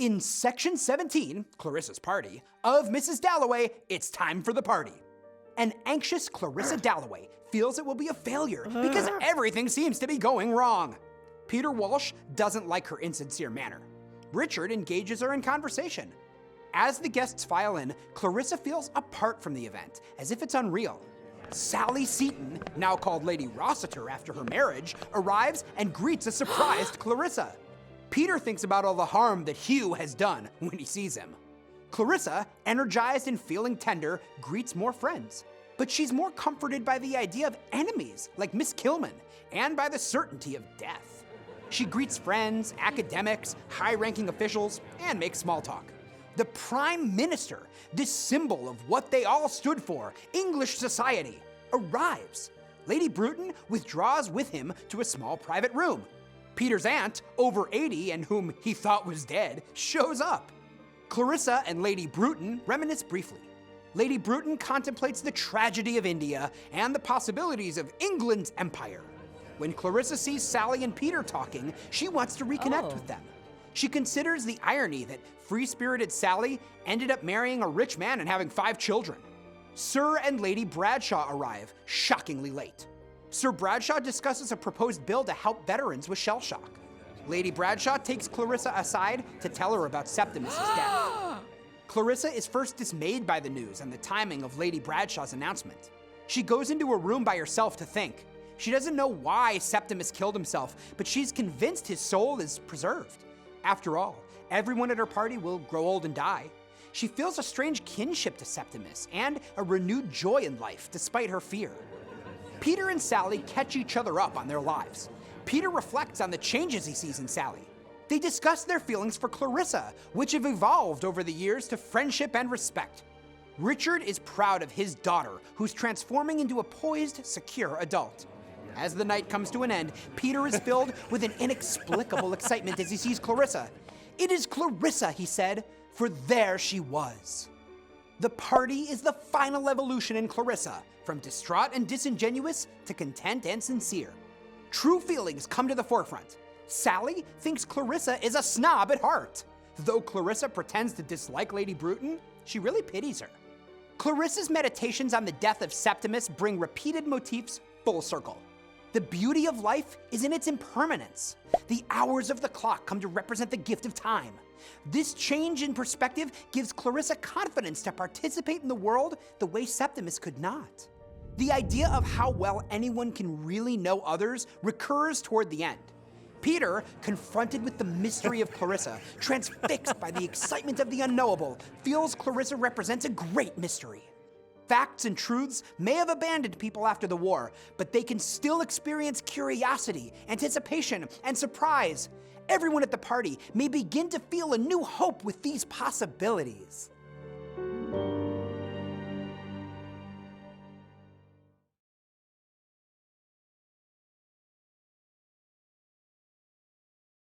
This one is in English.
In Section 17, Clarissa's party, of Mrs. Dalloway, it's time for the party. An anxious Clarissa Dalloway feels it will be a failure because everything seems to be going wrong. Peter Walsh doesn't like her insincere manner. Richard engages her in conversation. As the guests file in, Clarissa feels apart from the event, as if it's unreal. Sally Seton, now called Lady Rossiter after her marriage, arrives and greets a surprised Clarissa. Peter thinks about all the harm that Hugh has done when he sees him. Clarissa, energized and feeling tender, greets more friends. But she's more comforted by the idea of enemies like Miss Kilman and by the certainty of death. She greets friends, academics, high-ranking officials, and makes small talk. The Prime Minister, this symbol of what they all stood for, English society, arrives. Lady Bruton withdraws with him to a small private room. Peter's aunt, over 80 and whom he thought was dead, shows up. Clarissa and Lady Bruton reminisce briefly. Lady Bruton contemplates the tragedy of India and the possibilities of England's empire. When Clarissa sees Sally and Peter talking, she wants to reconnect with them. She considers the irony that free-spirited Sally ended up marrying a rich man and having 5 children. Sir and Lady Bradshaw arrive, shockingly late. Sir Bradshaw discusses a proposed bill to help veterans with shell shock. Lady Bradshaw takes Clarissa aside to tell her about Septimus's death. Clarissa is first dismayed by the news and the timing of Lady Bradshaw's announcement. She goes into a room by herself to think. She doesn't know why Septimus killed himself, but she's convinced his soul is preserved. After all, everyone at her party will grow old and die. She feels a strange kinship to Septimus and a renewed joy in life despite her fear. Peter and Sally catch each other up on their lives. Peter reflects on the changes he sees in Sally. They discuss their feelings for Clarissa, which have evolved over the years to friendship and respect. Richard is proud of his daughter, who's transforming into a poised, secure adult. As the night comes to an end, Peter is filled with an inexplicable excitement as he sees Clarissa. "It is Clarissa," he said, "for there she was." The party is the final evolution in Clarissa, from distraught and disingenuous to content and sincere. True feelings come to the forefront. Sally thinks Clarissa is a snob at heart. Though Clarissa pretends to dislike Lady Bruton, she really pities her. Clarissa's meditations on the death of Septimus bring repeated motifs full circle. The beauty of life is in its impermanence. The hours of the clock come to represent the gift of time. This change in perspective gives Clarissa confidence to participate in the world the way Septimus could not. The idea of how well anyone can really know others recurs toward the end. Peter, confronted with the mystery of Clarissa, transfixed by the excitement of the unknowable, feels Clarissa represents a great mystery. Facts and truths may have abandoned people after the war, but they can still experience curiosity, anticipation, and surprise. Everyone at the party may begin to feel a new hope with these possibilities.